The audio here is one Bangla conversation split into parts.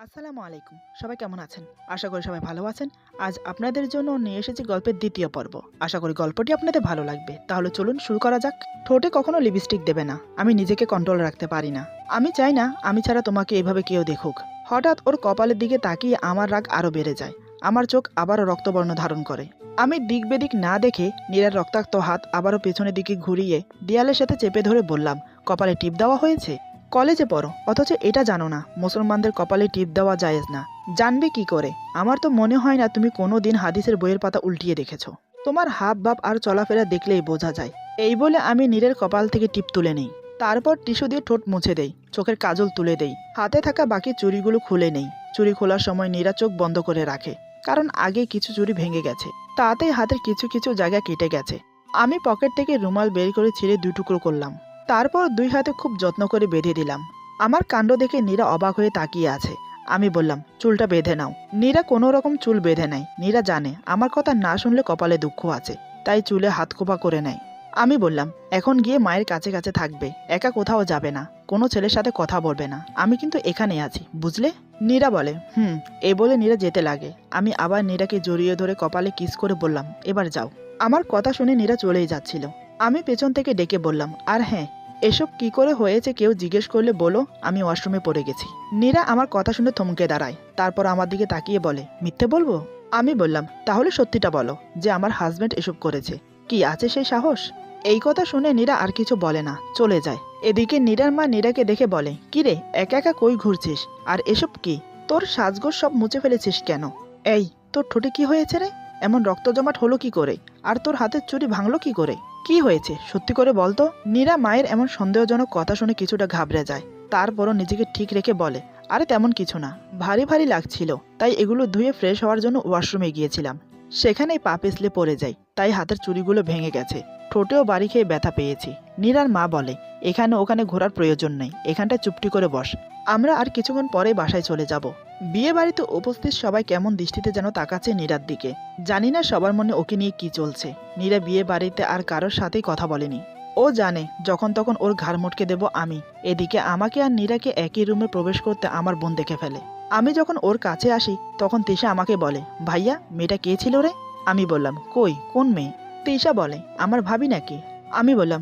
আসসালামু আলাইকুম। সবাই কেমন আছেন? আশা করি সবাই ভালো আছেন। আজ আপনাদের জন্য নিয়ে এসেছি গল্পের দ্বিতীয় পর্ব। আশা করি গল্পটি আপনাদের ভালো লাগবে। তাহলে চলুন শুরু করা যাক। ঠোঁটে কখনো লিপস্টিক দেবে না। আমি নিজেকে কন্ট্রোল রাখতে পারি না। আমি চাই না আমি ছাড়া তোমাকে এভাবে কেউ দেখুক। হঠাৎ ওর কপালের দিকে তাকিয়ে আমার রাগ আরো বেড়ে যায়। আমার চোখ আবারও রক্তবর্ণ ধারণ করে। আমি দিক বেদিক না দেখে নীরার রক্তাক্ত হাত আবারও পেছনের দিকে ঘুরিয়ে দেয়ালের সাথে চেপে ধরে বললাম, কপালে টিপ দেওয়া হয়েছে? কলেজে পড়ো, অথচ এটা জানো না মুসলমানদের কপালে টিপ দেওয়া জায়েজ না। জানবে কি করে? আমার তো মনে হয় না তুমি কোনো দিন হাদিসের বইয়ের পাতা উল্টিয়ে দেখেছো। তোমার হাব ভাব আর চলাফেরা দেখলেই বোঝা যায়। এই বলে আমি নীরের কপাল থেকে টিপ তুলে নেই। তারপর টিস্যু দিয়ে ঠোঁট মুছে দেই, চোখের কাজল তুলে দেই, হাতে থাকা বাকি চুড়িগুলো খুলে নেই। চুড়ি খোলার সময় নীরা চোখ বন্ধ করে রাখে, কারণ আগে কিছু চুড়ি ভেঙে গেছে, তাতেই হাতের কিছু কিছু জায়গা কেটে গেছে। আমি পকেট থেকে রুমাল বের করে ছিঁড়ে দুই টুকরো করলাম। তারপর দুই হাতে খুব যত্ন করে বেঁধে দিলাম। আমার কাণ্ড দেখে নীরা অবাক হয়ে তাকিয়ে আছে। আমি বললাম, চুলটা বেঁধে নাও। নীরা কোনো রকম চুল বেঁধে নেয়। নীরা জানে আমার কথা না শুনলে কপালে দুঃখ আছে, তাই চুলে হাত খোপা করে নেয়। আমি বললাম, এখন গিয়ে মায়ের কাছে কাছে থাকবে, একা কোথাও যাবে না, কোনো ছেলের সাথে কথা বলবে না, আমি কিন্তু এখানেই আছি, বুঝলে? নীরা বলে, এই বলে নীরা যেতে লাগে। আমি আবার নীরাকে জড়িয়ে ধরে কপালে কিস করে বললাম, এবার যাও। আমার কথা শুনে নীরা চলেই যাচ্ছিল। আমি পেছন থেকে ডেকে বললাম, আর হ্যাঁ, এসব কি করে হয়েছে কেউ জিজ্ঞেস করলে বলো আমি ওয়াশরুমে পড়ে গেছি। নীরা আমার কথা শুনে থমকে দাঁড়ায়, তারপর আমার দিকে তাকিয়ে বলে, মিথ্যে বলবো? আমি বললাম, তাহলে সত্যিটা বলো যে আমার হাজবেন্ড এসব করেছে। কি আছে সেই সাহস? এই কথা শুনে নীরা আর কিছু বলে না, চলে যায়। এদিকে নীরার মা নীরাকে দেখে বলে, কিরে একা একা কই ঘুরছিস? আর এসব কি? তোর সাজগোজ সব মুছে ফেলেছিস কেন? এই, তোর ঠোঁটে কি হয়েছে রে? এমন রক্ত জমাট হলো কি করে? আর তোর হাতের চুড়ি ভাঙলো কি করে? কি হয়েছে সত্যি করে বলতো। নীরা মায়ের এমন সন্দেহজনক কথা শুনে কিছুটা ঘাবড়ে যায়। তারপরও নিজেকে ঠিক রেখে বলে, আরে তেমন কিছু না, ভারী ভারী লাগছিল, তাই এগুলো ধুয়ে ফ্রেশ হওয়ার জন্য ওয়াশরুমে গিয়েছিলাম। সেখানেই পা পিছলে পড়ে যাই, তাই হাতের চুড়িগুলো ভেঙে গেছে, ঠোঁটেও বাড়ি খেয়ে ব্যথা পেয়েছি। নীরার মা বলে, এখানে ওখানে ঘোরার প্রয়োজন নেই, এখানটায় চুপটি করে বস, আমরা আর কিছুক্ষণ পরে বাসায় চলে যাব। বিয়ে বাড়িতে উপস্থিত সবাই কেমন দৃষ্টিতে যেন তাকাচ্ছে নীরার দিকে। জানি না সবার মনে ওকে নিয়ে কি চলছে। নীরা বিয়ে বাড়িতে আর কারোর সাথেই কথা বলেনি। ও জানে যখন তখন ওর ঘাড় মটকে দেব আমি। এদিকে আমাকে আর নীরাকে একই রুমে প্রবেশ করতে আমার বোন দেখে ফেলে। আমি যখন ওর কাছে আসি তখন তিশা আমাকে বলে, ভাইয়া মেয়েটা কে ছিল রে? আমি বললাম, কই কোন মেয়ে? তিশা বলে, আমার ভাবি নাকি? আমি বললাম,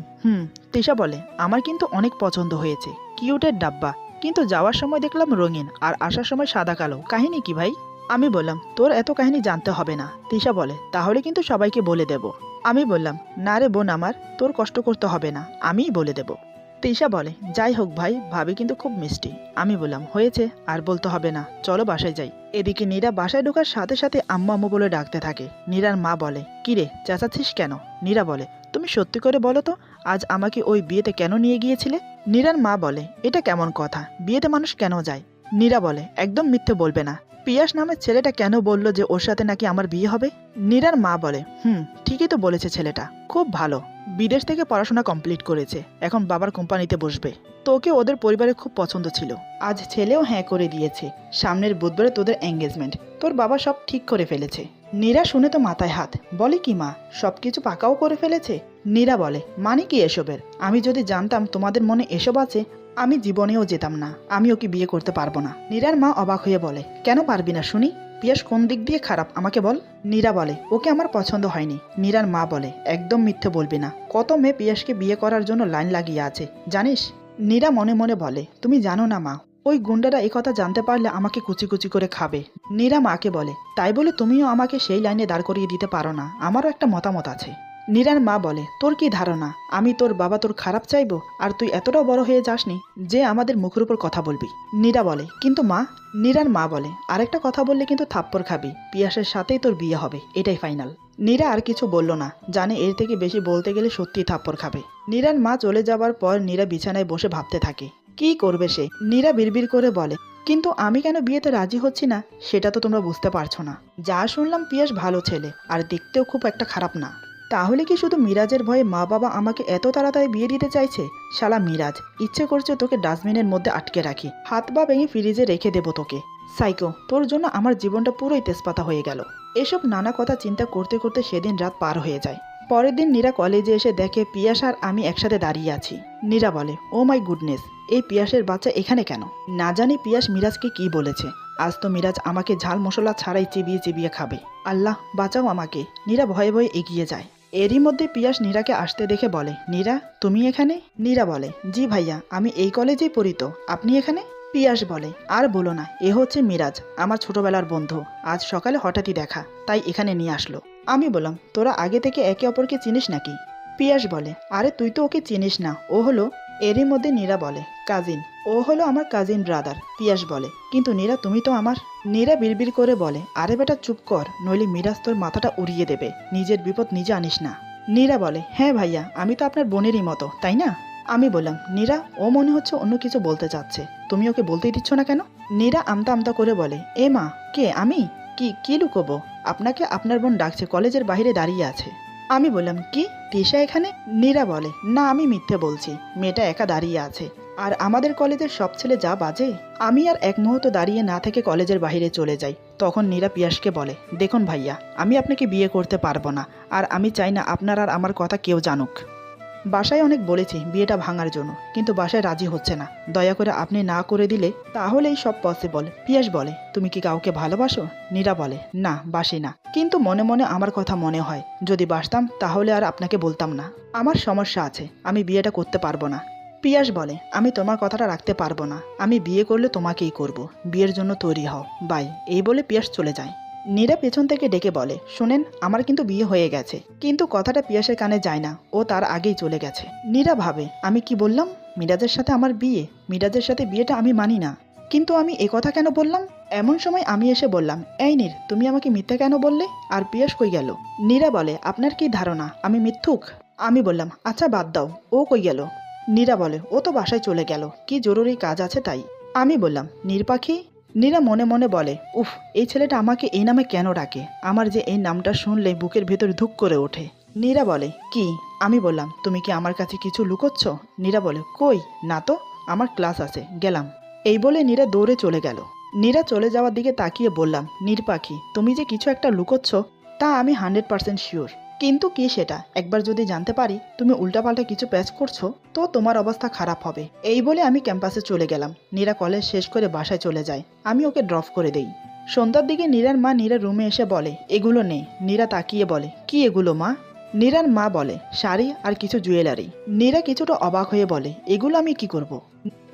তিশা বলে, আমার কিন্তু অনেক পছন্দ হয়েছে, কিউটের ডাব্বা, কিন্তু যাওয়ার সময় দেখলাম রঙিন আর আসার সময় সাদা কালো, কাহিনী কি ভাই? আমি বললাম, তোর এত কাহিনী জানতে হবে না। তিশা বলে, তাহলে কিন্তু সবাইকে বলে দেব। আমি বললাম, না রে বোন আমার, তোর কষ্ট করতে হবে না, আমিই বলে দেব। তিশা বলে, যাই হোক ভাই, ভাবি কিন্তু খুব মিষ্টি। আমি বললাম, হয়েছে, আর বলতে হবে না, চলো বাসায় যাই। এদিকে নীরা বাসায় ঢোকার সাথে সাথে আম্মু আম্মু বলে ডাকতে থাকে। নীরার মা বলে, কিরে চেঁচাচ্ছিস কেন? নীরা বলে, তুমি সত্যি করে বলো তো, আজ আমাকে ওই বিয়েতে কেন নিয়ে গিয়েছিলে? নীরার মা বলে, এটা কেমন কথা, বিয়েতে মানুষ কেন যায়? নীরা বলে, একদম মিথ্যে বলবে না। পিয়াস নামের ছেলেটা কেন বলল যে ওর সাথে নাকি আমার বিয়ে হবে? নীরার মা বলে, ঠিকই তো বলেছে ছেলেটা, খুব ভালো, বিদেশ থেকে পড়াশোনা কমপ্লিট করেছে, এখন বাবার কোম্পানিতে বসবে। তোকে ওদের পরিবারে খুব পছন্দ ছিল, আজ ছেলেও হ্যাঁ করে দিয়েছে। সামনের বুধবারে তোদের এঙ্গেজমেন্ট, তোর বাবা সব ঠিক করে ফেলেছে। নীরা শুনে তো মাথায় হাত, বলে কি মা, সবকিছু পাকাও করে ফেলেছে? নীরা বলে, মানে কি এসবের? আমি যদি জানতাম তোমাদের মনে এসব আছে, আমি জীবনেও যেতাম না, আমি ওকে বিয়ে করতে পারবো না। নীরার মা অবাক হয়ে বলে, কেন পারবি না শুনি? পিয়াস কোন দিক দিয়ে খারাপ আমাকে বল। নীরা বলে, ওকে আমার পছন্দ হয়নি। নীরার মা বলে, একদম মিথ্যে বলবি না, কত মেয়ে পিয়াসকে বিয়ে করার জন্য লাইন লাগিয়ে আছে জানিস? নীরা মনে মনে বলে, তুমি জানো না মা, ওই গুন্ডারা এই কথা জানতে পারলে আমাকে কুচি কুচি করে খাবে। নীরা মাকে বলে, তাই বলে তুমিও আমাকে সেই লাইনে দাঁড় করিয়ে দিতে পারো না, আমারও একটা মতামত আছে। নীরার মা বলে, তোর কি ধারণা আমি তোর বাবা তোর খারাপ চাইবো? আর তুই এতটাও বড় হয়ে যাসনি যে আমাদের মুখের উপর কথা বলবি। নীরা বলে, কিন্তু মা। নীরার মা বলে, আরেকটা কথা বললে কিন্তু থাপ্পড় খাবি, পিয়াসের সাথেই তোর বিয়ে হবে, এটাই ফাইনাল। নীরা আর কিছু বলল না, জানে এর থেকে বেশি বলতে গেলে সত্যিই থাপ্পড় খাবে। নীরার মা চলে যাবার পর নীরা বিছানায় বসে ভাবতে থাকে, কি করবে সে। নীরা বিড়বিড় করে বলে, কিন্তু আমি কেন বিয়েতে রাজি হচ্ছি না সেটা তো তোমরা বুঝতে পারছো না। যা শুনলাম পিয়াস ভালো ছেলে, আর দেখতেও খুব একটা খারাপ না। তাহলে কি শুধু মিরাজের ভয়ে মা বাবা আমাকে এত তাড়াতাড়ি বিয়ে দিতে চাইছে? শালা মিরাজ, ইচ্ছে করছে তোকে ডাস্টবিনের মধ্যে আটকে রাখি, হাত পা ভেঙে ফ্রিজে রেখে দেবো তোকে। সাইকো, তোর জন্য আমার জীবনটা পুরোই তেজপাতা হয়ে গেল। এসব নানা কথা চিন্তা করতে করতে সেদিন রাত পার হয়ে যায়। পরের দিন নীরা কলেজে এসে দেখে পিয়াস আর আমি একসাথে দাঁড়িয়ে আছি। নীরা বলে, ও মাই গুডনেস, এই পিয়াসের বাচ্চা এখানে কেন? না জানি পিয়াস মিরাজকে কি বলেছে। আজ তো মিরাজ আমাকে ঝাল মশলা ছাড়াই চিবিয়ে চিবিয়ে খাবে। আল্লাহ বাঁচাও আমাকে। নীরা ভয়ে ভয়ে এগিয়ে যায়। এরই মধ্যে পিয়াস নীরাকে আসতে দেখে বলে, নীরা তুমি এখানে? নীরা বলে, জি ভাইয়া, আমি এই কলেজেই পড়ি তো, আপনি এখানে? পিয়াস বলে, আর বলো না, এ হচ্ছে মিরাজ, আমার ছোটবেলার বন্ধু। আজ সকালে হঠাৎই দেখা, তাই এখানে নিয়ে আসলো। আমি বললাম, তোরা আগে থেকে একে অপরকে চিনিস নাকি? পিয়াস বলে, আরে তুই তো ওকে চিনিস না, ও হলো। এরই মধ্যে নীরা বলে, কাজিন। ও হলো আমার কাজিন ব্রাদার। পিয়াস বলে, কিন্তু নীরা তুমি তো আমার। নীরা বিড়বিড় করে বলে, আরে বেটা চুপ কর, নইলে মিরাজ তোর মাথাটা উড়িয়ে দেবে, নিজের বিপদ নিজে আনিস না। নীরা বলে, হ্যাঁ ভাইয়া, আমি তো আপনার বোনেরই মতো, তাই না? আমি বললাম, নীরা ও মনে হচ্ছে অন্য কিছু বলতে চাচ্ছে, তুমি ওকে বলতেই দিচ্ছ না কেন? নীরা আমতা আমতা করে বলে, এ মা, কে আমি? কি কি লুকোবো? আপনাকে আপনার বোন ডাকছে, কলেজের বাইরে দাঁড়িয়ে আছে। আমি বললাম, কি তিশা এখানে? নীরা বলে, না আমি মিথ্যে বলছি, মেয়েটা একা দাঁড়িয়ে আছে। আর আমাদের কলেজের সব ছেলে যা বাজে। আমি আর এক মুহূর্ত দাঁড়িয়ে না থেকে কলেজের বাইরে চলে যাই। তখন নীরা পিয়াসকে বলে, দেখুন ভাইয়া, আমি আপনাকে বিয়ে করতে পারবো না, আর আমি চাই না আপনার আর আমার কথা কেউ জানুক। বাসায় অনেক বলেছি বিয়েটা ভাঙার জন্য, কিন্তু বাসায় রাজি হচ্ছে না। দয়া করে আপনি না করে দিলে তাহলেই সব পসিবল। পিয়াস বলে, তুমি কি কাউকে ভালোবাসো? নীরা বলে, না বাসি না, কিন্তু মনে মনে আমার কথা মনে হয়, যদি বাসতাম তাহলে আর আপনাকে বলতাম না। আমার সমস্যা আছে, আমি বিয়েটা করতে পারবো না। পিয়াস বলে, আমি তোমার কথাটা রাখতে পারবো না, আমি বিয়ে করলে তোমাকেই করব, বিয়ের জন্য তৈরি হও, বাই। এই বলে পিয়াস চলে যায়। নীরা পেছন থেকে ডেকে বলে, শোনেন, আমার কিন্তু বিয়ে হয়ে গেছে। কিন্তু কথাটা পিয়াসের কানে যায় না, ও তার আগেই চলে গেছে। নীরা ভাবে, আমি কি বললাম? মিরাজের সাথে আমার বিয়ে, মিরাজের সাথে বিয়েটা আমি মানি না। কিন্তু আমি এ কথা কেন বললাম? এমন সময় আমি এসে বললাম, এই নীর, তুমি আমাকে মিথ্যা কেন বললে? আর পিয়াস কই গেল? নীরা বলে, আপনার কি ধারণা আমি মিথ্যুক? আমি বললাম, আচ্ছা বাদ দাও, ও কই গেল? নীরা বলে, ও তো বাসায় চলে গেল, কি জরুরি কাজ আছে তাই। আমি বললাম, নীর পাখি? নীরা মনে মনে বলে, উফ, এই ছেলেটা আমাকে এই নামে কেন ডাকে? আমার যে এই নামটা শুনলে বুকের ভেতর ধুক করে ওঠে। নীরা বলে, কি? আমি বললাম, তুমি কি আমার কাছে কিছু লুকোচ্ছ? নীরা বলে, কই না তো, আমার ক্লাস আছে, গেলাম। এই বলে নীরা দৌড়ে চলে গেল। নীরা চলে যাওয়ার দিকে তাকিয়ে বললাম, নীর পাখি, তুমি যে কিছু একটা লুকোচ্ছ তা আমি 100% শিওর, কিন্তু কি সেটা একবার যদি জানতে পারি তুমি উল্টাপাল্টা কিছু প্যাচ করছো, তো তোমার অবস্থা খারাপ হবে। এই বলে আমি ক্যাম্পাসে চলে গেলাম। নীরা কলেজ শেষ করে বাসায় চলে যায়, আমি ওকে ড্রপ করে দেই। সন্ধ্যার দিকে নীরার মা নীরার রুমে এসে বলে, এগুলো নে। নীরা তাকিয়ে বলে, কি এগুলো মা? নীরার মা বলে, শাড়ি আর কিছু জুয়েলারি। নীরা কিছুটা অবাক হয়ে বলে, এগুলো আমি কি করব?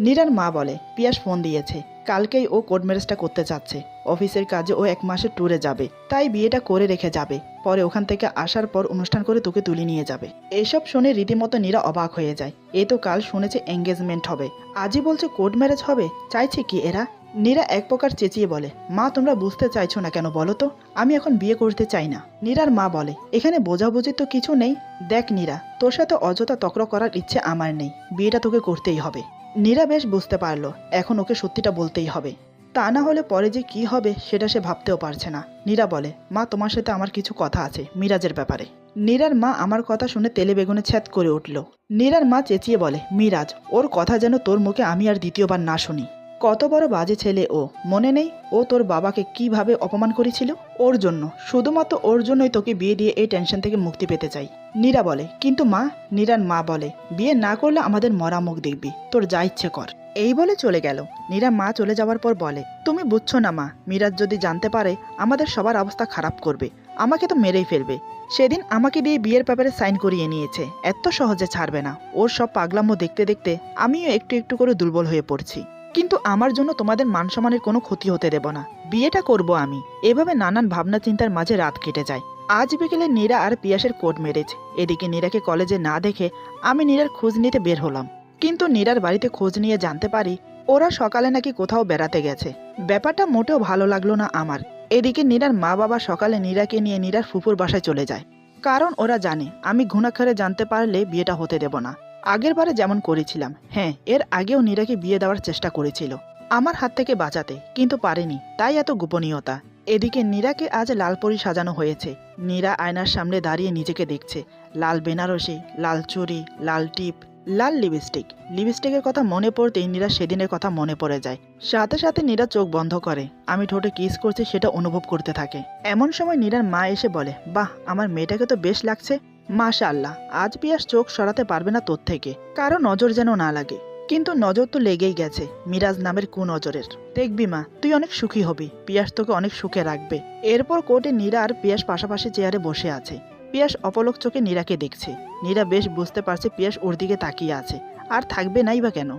নীরার মা বলে, পিয়াস ফোন দিয়েছে, কালকেই ও কোর্ট ম্যারেজটা করতে চাচ্ছে। অফিসের কাজে ও 1 মাসের ট্যুরে যাবে, তাই বিয়েটা করে রেখে যাবে, পরে ওখান থেকে আসার পর অনুষ্ঠান করে তোকে তুলে নিয়ে যাবে। এসব শুনে রীতিমতো নীরা অবাক হয়ে যায়। এ তো কাল শুনেছে এঙ্গেজমেন্ট হবে, আজই বলছে কোর্ট ম্যারেজ হবে। চাইছে কি এরা? নীরা এক প্রকার চেঁচিয়ে বলে, মা তোমরা বুঝতে চাইছো না কেন বলো তো? আমি এখন বিয়ে করতে চাই না। নীরার মা বলে, এখানে বোঝাবুঝি তো কিছু নেই। দেখ নীরা, তোর সাথে অযথা তক্র করার ইচ্ছে আমার নেই, বিয়েটা তোকে করতেই হবে। নীরা বেশ বুঝতে পারলো এখন ওকে সত্যিটা বলতেই হবে, তা না হলে পরে যে কি হবে সেটা সে ভাবতেও পারছে না। নীরা বলে, মা তোমার সাথে আমার কিছু কথা আছে মিরাজের ব্যাপারে। নীরার মা আমার কথা শুনে তেলে বেগুনে ছ্যাদ করে উঠল। নীরার মা চেঁচিয়ে বলে, মিরাজ, ওর কথা যেন তোর মুখে আমি আর দ্বিতীয়বার না শুনি। কত বড় বাজে ছেলে ও, মনে নেই ও তোর বাবাকে কিভাবে অপমান করেছিল? ওর জন্য, শুধুমাত্র ওর জন্যই তোকে বিয়ে দিয়ে এই টেনশন থেকে মুক্তি পেতে চাই। নীরা বলে, কিন্তু মা। নীরার মা বলে, বিয়ে না করলে আমাদের মরা মুখ দেখবি, তোর যা ইচ্ছে কর। এই বলে চলে গেল। নীরা মা চলে যাওয়ার পর বলে, তুমি বুঝছো না মা, মিরাজ যদি জানতে পারে আমাদের সবার অবস্থা খারাপ করবে, আমাকে তো মেরেই ফেলবে। সেদিন আমাকে দিয়ে বিয়ের ব্যাপারে সাইন করিয়ে নিয়েছে, এত সহজে ছাড়বে না। ওর সব পাগলামো দেখতে দেখতে আমিও একটু একটু করে দুর্বল হয়ে পড়ছি, কিন্তু আমার জন্য তোমাদের মান সম্মানের কোনো ক্ষতি হতে দেব না, বিয়েটা করব আমি। এভাবে নানান ভাবনা চিন্তার মাঝে রাত কেটে যায়। আজ বিকেলে নীরা আর পিয়াসের কোর্ট ম্যারেজ। এদিকে নীরাকে কলেজে না দেখে আমি নীরার খোঁজ নিতে বের হলাম, কিন্তু নীরার বাড়িতে খোঁজ নিয়ে জানতে পারি ওরা সকালে নাকি কোথাও বেড়াতে গেছে। ব্যাপারটা মোটেও ভালো লাগলো না আমার। এদিকে নীরার মা বাবা সকালে নীরাকে নিয়ে নীরার ফুফুর বাসায় চলে যায়, কারণ ওরা জানে আমি ঘুণাক্ষরে জানতে পারলে বিয়েটা হতে দেব না। আগের বারে যেমন করেছিলাম, হ্যাঁ এর আগেও নীরাকে বিয়ে দেওয়ার চেষ্টা করেছিল আমার হাত থেকে বাঁচাতে, কিন্তু পারেনি, তাই এত গোপনীয়তা। এদিকে নীরাকে আজ লালপরি সাজানো হয়েছে। নীরা আয়নার সামনে দাঁড়িয়ে নিজেকে দেখছে, লাল বেনারসি, লাল চুড়ি, লাল টিপ, লাল লিপস্টিক। লিপস্টিকের কথা মনে পড়তেই নীরা সেদিনের কথা মনে পড়ে যায়। সাথে সাথে নীরা চোখ বন্ধ করে, আমি ঠোঁটে কিস করছি সেটা অনুভব করতে থাকে। এমন সময় নীরার মা এসে বলে, বাহ, আমার মেয়েটাকে তো বেশ লাগছে। মাশাআল্লাহ, আজ পিয়াস চোখ সরাতে পারবে না তোর থেকে, কারো নজর যেন না লাগে। কিন্তু নজর তো লেগেই গেছে মিরাজ নামের কুনজরের। দেখবি মা, তুই অনেক সুখী হবি, পিয়াস তোকে অনেক সুখে রাখবে। এরপর কোর্টে নীরা আর পিয়াস পাশাপাশি চেয়ারে বসে আছে। পিয়াস অপলক চোখে নীরাকে দেখছে। নীরা বেশ বুঝতে পারছে পিয়াস ওর দিকে তাকিয়ে আছে, আর থাকবে নাই বা কেন।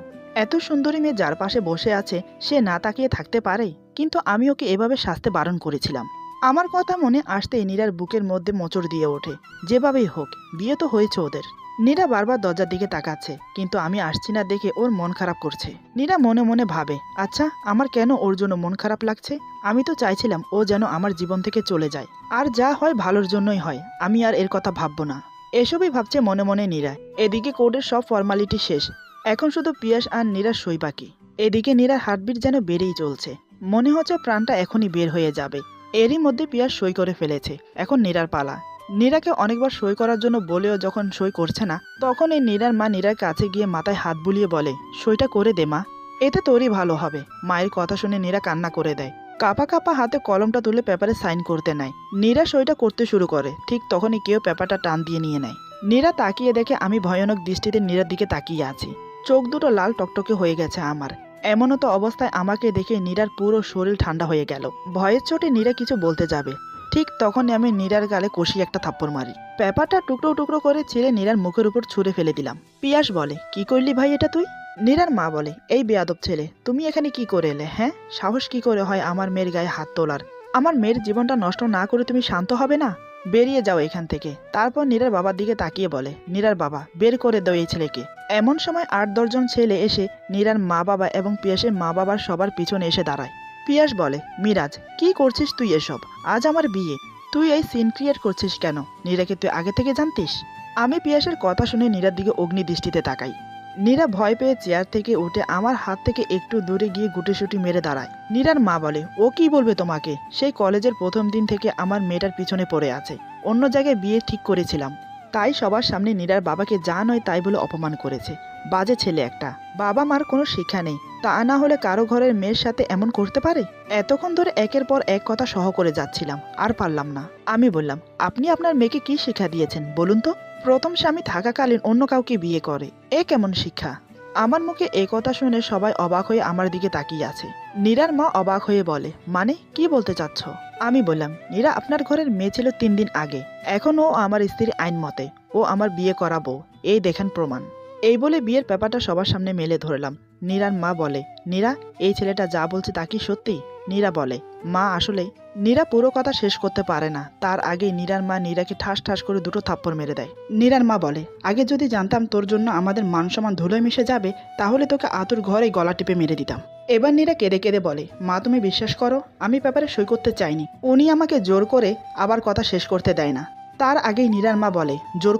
এত সুন্দরী মেয়ে যার পাশে বসে আছে সে না তাকিয়ে থাকতে পারে? কিন্তু আমি ওকে এভাবে সাজতে বারণ করেছিলাম। আমার কথা মনে আসতেই নীরার বুকের মধ্যে মোচড় দিয়ে ওঠে। যেভাবেই হোক, বিয়ে তো হয়েছে ওদের। নীরা বারবার দরজার দিকে তাকাচ্ছে, কিন্তু আমি আসছি না দেখে ওর মন খারাপ করছে। নীরা মনে মনে ভাবে, আচ্ছা আমার কেন ওর জন্য মন খারাপ লাগছে? আমি তো চাইছিলাম ও যেন আমার জীবন থেকে চলে যায়, আর যা হয় ভালোর জন্যই হয়, আমি আর এর কথা ভাববো না। এসবই ভাবছে মনে মনে নীরা। এদিকে কোর্টের সব ফর্মালিটি শেষ, এখন শুধু পিয়াস আর নীরার সই বাকি। এদিকে নীরার হার্টবিট যেন বেড়েই চলছে, মনে হচ্ছে প্রাণটা এখনই বের হয়ে যাবে। এরই মধ্যে পিয়াস সই করে ফেলেছে, এখন নীরার পালা। নীরাকে অনেকবার সই করার জন্য বলেও যখন সই করছে না, তখন এই নীরার মা নীরার কাছে গিয়ে মাথায় হাত বুলিয়ে বলে, সইটা করে দে মা, এতে তোরই ভালো হবে। মায়ের কথা শুনে নীরা কান্না করে দেয়। কাপা কাপা হাতে কলমটা তুলে পেপারে সাইন করতে নেয়। নীরা সইটা করতে শুরু করে, ঠিক তখনই কেউ পেপারটা টান দিয়ে নিয়ে নেয়। নীরা তাকিয়ে দেখে আমি ভয়ানক দৃষ্টিতে নীরার দিকে তাকিয়ে আছি। চোখ দুটো লাল টকটকে হয়ে গেছে আমার। এমনও তো অবস্থায় আমাকে দেখে নীরার পুরো শরীর ঠান্ডা হয়ে গেল। ভয়ের চোটে নীরা কিছু বলতে যাবে, ঠিক তখনই আমি নীরার গালে কষি একটা থাপ্পড় মারি। পেপারটা টুকরো টুকরো করে ছিঁড়ে নীরার মুখের উপর ছুঁড়ে ফেলে দিলাম। পিয়াস বলে, কি করলি ভাই এটা তুই? নীরার মা বলে, এই বেয়াদব ছেলে, তুমি এখানে কি করে এলে? হ্যাঁ, সাহস কি করে হয় আমার মেয়ের গায়ে হাত তোলার? আমার মেয়ের জীবনটা নষ্ট না করে তুমি শান্ত হবে না? বেরিয়ে যাও এখান থেকে। তারপর নীরার বাবার দিকে তাকিয়ে বলে, নীরার বাবা, বের করে দাও এই ছেলেকে। এমন সময় ৮-১০ জন ছেলে এসে নীরার মা বাবা এবং পিয়াসের মা বাবার সবার পিছনে এসে দাঁড়ায়। পিয়াস বলে, মিরাজ, কি করছিস তুই এসব? আজ আমার বিয়ে, তুই এই সিন ক্রিয়েট করছিস কেন? নীরাকে তুই আগে থেকে জানতিস? আমি পিয়াসের কথা শুনে নীরার দিকে অগ্নি দৃষ্টিতে তাকাই। নীরা ভয় পেয়ে চেয়ার থেকে উঠে আমার হাত থেকে একটু দূরে গিয়ে গুটিসুটি মেরে দাঁড়ায়। নীরার মা বলে, ও কি বলবে তোমাকে? সেই কলেজের প্রথম দিন থেকে আমার মেয়েটার পিছনে পড়ে আছে। অন্য জায়গায় বিয়ে ঠিক করেছিলাম, তাই সবার সামনে নীরার বাবাকে যা নয় তাই বলে অপমান করেছে। বাজে ছেলে একটা। বাবা মার কোনো শিক্ষা নেই, তা না হলে কারো ঘরের মেয়ের সাথে এমন করতে পারে? এতক্ষণ ধরে একের পর এক কথা সহ করে যাচ্ছিলাম, আর পারলাম না। আমি বললাম, আপনি আপনার মেয়েকে কি শিক্ষা দিয়েছেন বলুন তো? প্রথম স্বামী থাকাকালীন অন্য কাউকে বিয়ে করে, এ কেমন শিক্ষা? আমার মুখে এ কথা শুনে সবাই অবাক হয়ে আমার দিকে তাকিয়ে আছে। নীরার মা অবাক হয়ে বলে, মানে কি বলতে চাচ্ছ? আমি বললাম, নীরা আপনার ঘরের মেয়ে ছিল 3 দিন আগে, এখন ও আমার স্ত্রী আইন মতে, ও আমার বিয়ে করাবো, এই দেখেন প্রমাণ। এই বলে বিয়ের ব্যাপারটা সবার সামনে মেলে ধরলাম। নীরার মা বলে, নীরা, এই ছেলেটা যা বলছে তা কি সত্যি? নীরা বলে, মা আসলে। নীরা পুরো কথা শেষ করতে পারে না, তার আগেই নীরার মা নীরাকে ঠাস ঠাস করে 2টো থাপ্পড় মেরে দেয়। নীরার মা বলে, আগে যদি জানতাম তোর জন্য আমাদের মান সম্মান ধুলোয় মিশে যাবে, তাহলে তোকে আতুর ঘরে গলা টিপে মেরে দিতাম। এবার নীরা কেঁদে কেঁদে বলে, মা তুমি বিশ্বাস করো, আমি পেপারে সই করতে চাইনি, উনি আমাকে জোর করে আবার কথা শেষ করতে দেয় না। তার আগেই নীরার মা বলে, জোর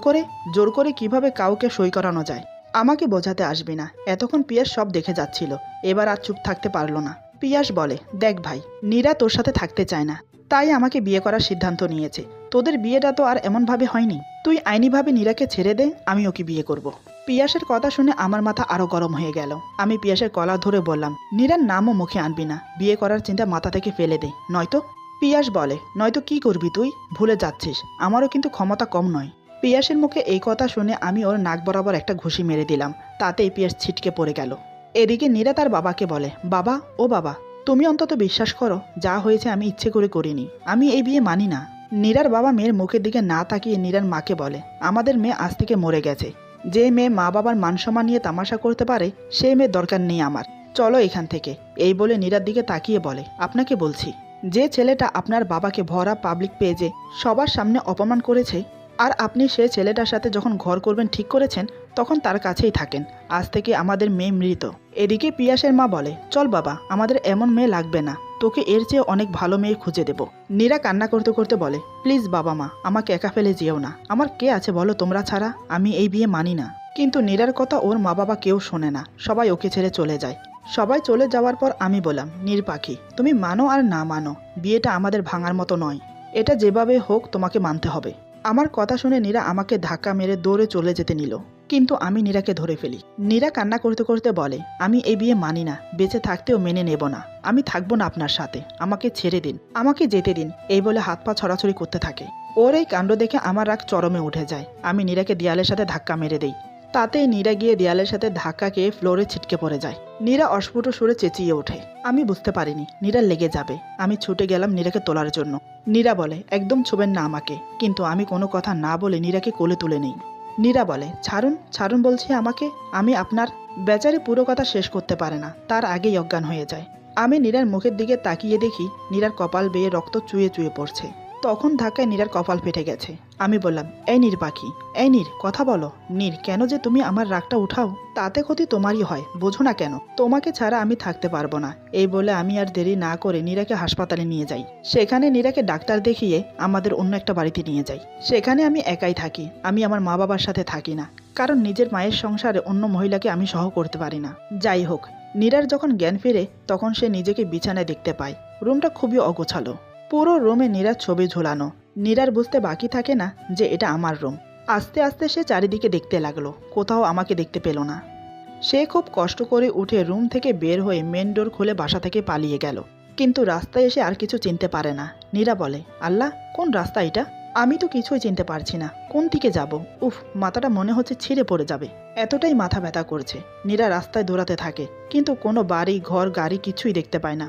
করে কিভাবে কাউকে সই করানো যায়? আমাকে বোঝাতে আসবি না। এতক্ষণ পিয়াস সব দেখে যাচ্ছিল, এবার আর চুপ থাকতে পারলো না। পিয়াস বলে, দেখ ভাই, নীরা তোর সাথে থাকতে চায় না, তাই আমাকে বিয়ে করার সিদ্ধান্ত নিয়েছে। তোদের বিয়েটা তো আর এমনভাবে হয়নি, তুই আইনিভাবে নীরাকে ছেড়ে দে, আমি ওকে বিয়ে করব। পিয়াসের কথা শুনে আমার মাথা আরো গরম হয়ে গেল। আমি পিয়াসের কলার ধরে বললাম, নীরার নামও মুখে আনবি না, বিয়ে করার চিন্তা মাথা থেকে ফেলে দে, নয়তো। পিয়াস বলে, নয়তো কি করবি তুই? ভুলে যাচ্ছিস, আমারও কিন্তু ক্ষমতা কম নয়। পিয়াসের মুখে এই কথা শুনে আমি ওর নাক বরাবর একটা ঘুষি মেরে দিলাম, তাতেই পিয়াস ছিটকে পড়ে গেল। এদিকে নীরা তার বাবাকে বলে, বাবা, ও বাবা, তুমি অন্তত বিশ্বাস করো, যা হয়েছে আমি ইচ্ছে করে করিনি, আমি এই বিয়ে মানি না। নীরার বাবা মেয়ের মুখের দিকে না তাকিয়ে নীরার মাকে বলে, আমাদের মেয়ে আজ থেকে মরে গেছে। যে মেয়ে মা বাবার মানসম্মান নিয়ে তামাশা করতে পারে, সেই মেয়ে দরকার নেই আমার, চলো এখান থেকে। এই বলে নীরার দিকে তাকিয়ে বলে, আপনাকে বলছি, যে ছেলেটা আপনার বাবাকে ভরা পাবলিক পেজে সবার সামনে অপমান করেছে, আর আপনি সে ছেলেটার সাথে যখন ঘর করবেন ঠিক করেছেন, তখন তার কাছেই থাকেন। আজ থেকে আমাদের মেয়ে মৃত। এদিকে পিয়াসের মা বলে, চল বাবা, আমাদের এমন মেয়ে লাগবে না, তোকে এর চেয়ে অনেক ভালো মেয়ে খুঁজে দেব। নীরা কান্না করতে করতে বলে, প্লিজ বাবা মা, আমাকে একা ফেলে যেও না, আমার কে আছে বলো তোমরা ছাড়া, আমি এই বিয়ে মানি না। কিন্তু নীরার কথা ওর মা বাবা কেউ শোনে না, সবাই ওকে ছেড়ে চলে যায়। সবাই চলে যাওয়ার পর আমি বললাম, নীর পাখি, তুমি মানো আর না মানো, বিয়েটা আমাদের ভাঙার মতো নয়, এটা যেভাবে হোক তোমাকে মানতে হবে। আমার কথা শুনে নীরা আমাকে ধাক্কা মেরে দৌড়ে চলে যেতে নিল, কিন্তু আমি নীরাকে ধরে ফেলি। নীরা কান্না করতে করতে বলে, আমি এই বিয়ে মানি না, বেঁচে থাকতেও মেনে নেব না, আমি থাকবো না আপনার সাথে, আমাকে ছেড়ে দিন, আমাকে যেতে দিন, এই বলে হাত পা ছড়াছড়ি করতে থাকে। ওর এই কাণ্ড দেখে আমার রাগ চরমে উঠে যায়। আমি নীরাকে দেয়ালের সাথে ধাক্কা মেরে দেই। তাতেই নীরা গিয়ে দেয়ালের সাথে ধাক্কা খেয়ে ফ্লোরে ছিটকে পড়ে যায়। নীরা অস্ফুট সুরে চেঁচিয়ে ওঠে। আমি বুঝতে পারিনি নীরা লেগে যাবে। আমি ছুটে গেলাম নীরাকে তোলার জন্য। নীরা বলে, একদম ছুবেন না আমাকে। কিন্তু আমি কোনো কথা না বলে নীরাকে কোলে তুলে নেই। নীরা বলে, ছাড়ুন ছাড়ুন বলছি আমাকে, আমি আপনার। বেচারি পুরো কথা শেষ করতে পারে না, তার আগেই অজ্ঞান হয়ে যায়। আমি নীরার মুখের দিকে তাকিয়ে দেখি নীরার কপাল বেয়ে রক্ত চুয়ে চুয়ে পড়ছে। তখন ধাক্কায় নীরার কপাল ফেটে গেছে। আমি বললাম, এই নীর পাখি, এই নীর কথা বলো। নীর, কেন যে তুমি আমার রাগটা উঠাও? তাতে ক্ষতি তোমারই হয়, বোঝো না কেন? তোমাকে ছাড়া আমি থাকতে পারবো না। এই বলে আমি আর দেরি না করে নীরাকে হাসপাতালে নিয়ে যাই। সেখানে নীরাকে ডাক্তার দেখিয়ে আমাদের অন্য একটা বাড়িতে নিয়ে যাই। সেখানে আমি একাই থাকি। আমি আমার মা বাবার সাথে থাকি না, কারণ নিজের মায়ের সংসারে অন্য মহিলাকে আমি সহ করতে পারি না। যাই হোক, নীরার যখন জ্ঞান ফিরে তখন সে নিজেকে বিছানায় দেখতে পায়। রুমটা খুবই অগোছালো। পুরো রুমে নীরার ছবি ঝোলানো। নীরার বুঝতে বাকি থাকে না যে এটা আমার রুম। আস্তে আস্তে সে চারিদিকে দেখতে লাগলো, কোথাও আমাকে দেখতে পেল না। সে খুব কষ্ট করে উঠে রুম থেকে বের হয়ে মেন ডোর খুলে বাসা থেকে পালিয়ে গেল। কিন্তু রাস্তায় এসে আর কিছু চিনতে পারে না। নীরা বলে, আল্লাহ, কোন রাস্তা এটা? আমি তো কিছুই চিনতে পারছি না, কোন দিকে যাব? উফ, মাথাটা মনে হচ্ছে ছিঁড়ে পড়ে যাবে, এতটাই মাথা ব্যথা করছে। নীরা রাস্তায় দৌড়াতে থাকে, কিন্তু কোনো বাড়ি ঘর গাড়ি কিছুই দেখতে পায় না।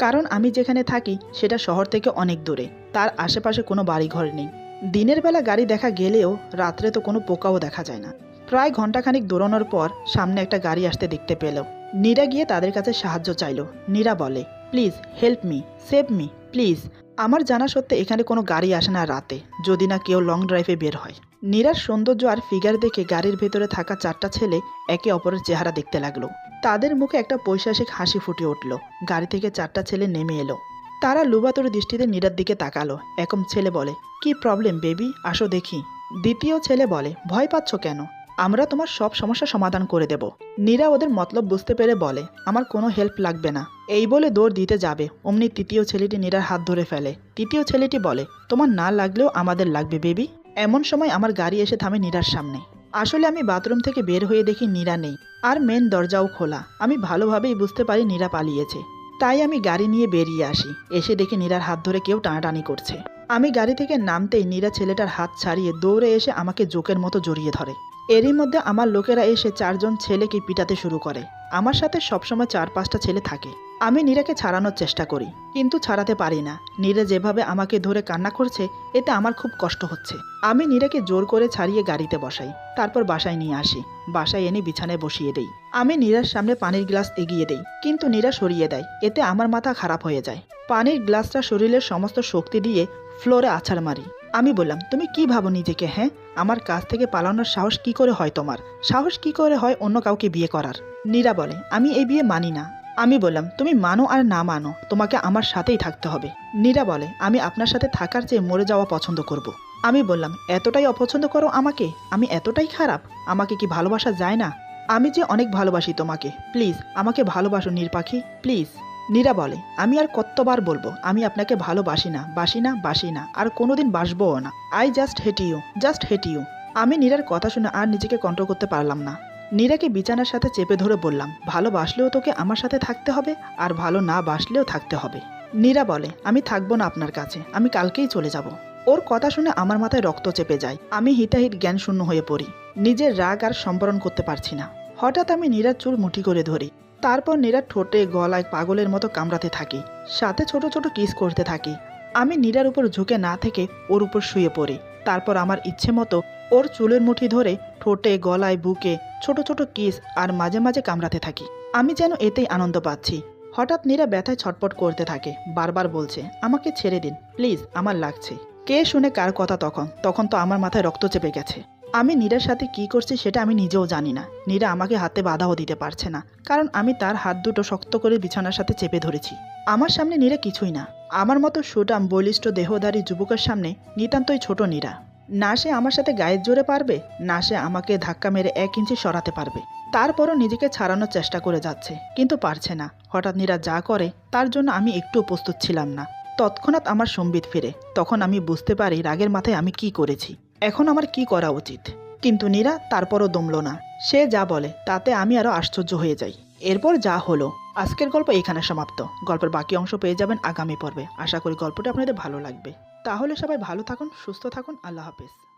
কারণ আমি যেখানে থাকি সেটা শহর থেকে অনেক দূরে, তার আশেপাশে কোনো বাড়িঘর নেই। দিনের বেলা গাড়ি দেখা গেলেও রাত্রে তো কোনো পোকাও দেখা যায় না। প্রায় ঘন্টাখানিক দৌড়ানোর পর সামনে একটা গাড়ি আসতে দেখতে পেল। নীরা গিয়ে তাদের কাছে সাহায্য চাইল। নীরা বলে, please help me, save me please. আমার জানা সত্ত্বে এখানে কোনো গাড়ি আসে না রাতে, যদি না কেউ লং ড্রাইভে বের হয়। নীরার সৌন্দর্য আর ফিগার দেখে গাড়ির ভেতরে থাকা 4টা ছেলে একে অপরের চেহারা দেখতে লাগলো। তাদের মুখে একটা পৈশাসিক হাসি ফুটে উঠল। গাড়ি থেকে 4টা ছেলে নেমে এলো। তারা লুবাতর দৃষ্টিতে নীরার দিকে তাকালো। একম ছেলে বলে, কি প্রবলেম বেবি, আসো দেখি। দ্বিতীয় ছেলে বলে, ভয় পাচ্ছ কেন? আমরা তোমার সব সমস্যা সমাধান করে দেব। নীরা ওদের মতলব বুঝতে পেরে বলে, আমার কোনো হেল্প লাগবে না। এই বলে দৌড় দিতে যাবে, অমনি তৃতীয় ছেলেটি নীরার হাত ধরে ফেলে। তৃতীয় ছেলেটি বলে, তোমার না লাগলেও আমাদের লাগবে বেবি। এমন সময় আমার গাড়ি এসে থামে নীরার সামনে। আসলে আমি বাথরুম থেকে বের হয়ে দেখি নীরা নেই, আর মেন দরজাও খোলা। আমি ভালোভাবেই বুঝতে পারি নীরা পালিয়েছে। তাই আমি গাড়ি নিয়ে বেরিয়ে আসি। এসে দেখি নীরার হাত ধরে কেউ টানাটানি করছে। আমি গাড়ি থেকে নামতেই নীরা ছেলেটার হাত ছাড়িয়ে দৌড়ে এসে আমাকে জোকের মতো জড়িয়ে ধরে। এরই মধ্যে আমার লোকেরা এসে 4জন ছেলেকে পিটাতে শুরু করে। আমার সাথে সবসময় 4-5টা ছেলে থাকে। আমি নীরাকে ছাড়ানোর চেষ্টা করি, কিন্তু ছাড়াতে পারি না। নীরা যেভাবে আমাকে ধরে কান্না করছে, এতে আমার খুব কষ্ট হচ্ছে। আমি নীরাকে জোর করে ছাড়িয়ে গাড়িতে বসাই, তারপর বাসায় নিয়ে আসি। বাসায় এনে বিছানায় বসিয়ে দেই। আমি নীরার সামনে পানির গ্লাস এগিয়ে দেই, কিন্তু নীরা সরিয়ে দেয়। এতে আমার মাথা খারাপ হয়ে যায়। পানির গ্লাসটা শরীরের সমস্ত শক্তি দিয়ে ফ্লোরে আছাড় মারি। আমি বললাম, তুমি কি ভাবো নিজেকে? হ্যাঁ, আমার কাছ থেকে পালানোর সাহস কি করে হয় তোমার? সাহস কি করে হয় অন্য কাউকে বিয়ে করার? নীরা বলে, আমি এই বিয়ে মানি না। আমি বললাম, তুমি মানো আর না মানো, তোমাকে আমার সাথেই থাকতে হবে। নীরা বলে, আমি আপনার সাথে থাকার চেয়ে মরে যাওয়া পছন্দ করব। আমি বললাম, এতটাই অপছন্দ করো আমাকে? আমি এতটাই খারাপ? আমাকে কি ভালোবাসা যায় না? আমি যে অনেক ভালোবাসি তোমাকে, প্লিজ আমাকে ভালোবাসো নীর পাখি, প্লিজ। নীরা বলে, আমি আর কতবার বলবো আমি আপনাকে ভালোবাসি না, বাসি না, বাসি না, আর কোনোদিন বাসবও না। I just hate you, just hate you. আমি নীরার কথা শুনে আর নিজেকে কন্ট্রোল করতে পারলাম না। নীরাকে বিছানার সাথে চেপে ধরে বললাম, ভালোবাসলেও তোকে আমার সাথে থাকতে হবে, আর ভালো না বাসলেও থাকতে হবে। নীরা বলে, আমি থাকবো না আপনার কাছে, আমি কালকেই চলে যাব। ওর কথা শুনে আমার মাথায় রক্ত চেপে যায়। আমি হিতাহিত জ্ঞান শূন্য হয়ে পড়ি। নিজের রাগ আর সম্বরণ করতে পারছি না। হঠাৎ আমি নীরার চুল মুঠি করে ধরি। তারপর নীরার ঠোঁটে গলায় পাগলের মতো কামড়াতে থাকি, সাথে ছোট ছোট কিস করতে থাকি। আমি নীরার উপর ঝুঁকে না থেকে ওর উপর শুয়ে পড়ি। তারপর আমার ইচ্ছে মতো ওর চুলের মুঠি ধরে ঠোঁটে গলায় বুকে ছোট ছোট কিস আর মাঝে মাঝে কামড়াতে থাকি। আমি যেন এতেই আনন্দ পাচ্ছি। হঠাৎ নীরা ব্যথায় ছটপট করতে থাকে, বারবার বলছে, আমাকে ছেড়ে দিন প্লিজ, আমার লাগছে। কে শুনে কার কথা তখন? তখন তো আমার মাথায় রক্ত চেপে গেছে। আমি নীরার সাথে কি করছি সেটা আমি নিজেও জানি না। নীরা আমাকে হাতে বাধাও দিতে পারছে না, কারণ আমি তার হাত দুটো শক্ত করে বিছানার সাথে চেপে ধরেছি। আমার সামনে নীরা কিছুই না। আমার মতো সুটাম বলিষ্ঠ দেহধারী যুবকের সামনে নিতান্তই ছোট নীরা। না সে আমার সাথে গায়ের জোরে পারবে, না সে আমাকে ধাক্কা মেরে 1 ইঞ্চি সরাতে পারবে। তারপরও নিজেকে ছাড়ানোর চেষ্টা করে যাচ্ছে, কিন্তু পারছে না। হঠাৎ নীরা যা করে তার জন্য আমি একটুও প্রস্তুত ছিলাম না। তৎক্ষণাৎ আমার সম্বিত ফিরে। তখন আমি বুঝতে পারি রাগের মাথায় আমি কি করেছি, এখন আমার কি করা উচিত। কিন্তু নীরা তারপরও দমল না। সে যা বলে তাতে আমি আরো আশ্চর্য হয়ে যাই। এরপর যা হলো। আজকের গল্প এখানে সমাপ্ত। গল্পের বাকি অংশ পেয়ে যাবেন আগামী পর্বে। আশা করি গল্পটি আপনাদের ভালো লাগবে। তাহলে সবাই ভালো থাকুন, সুস্থ থাকুন। আল্লাহ হাফেজ।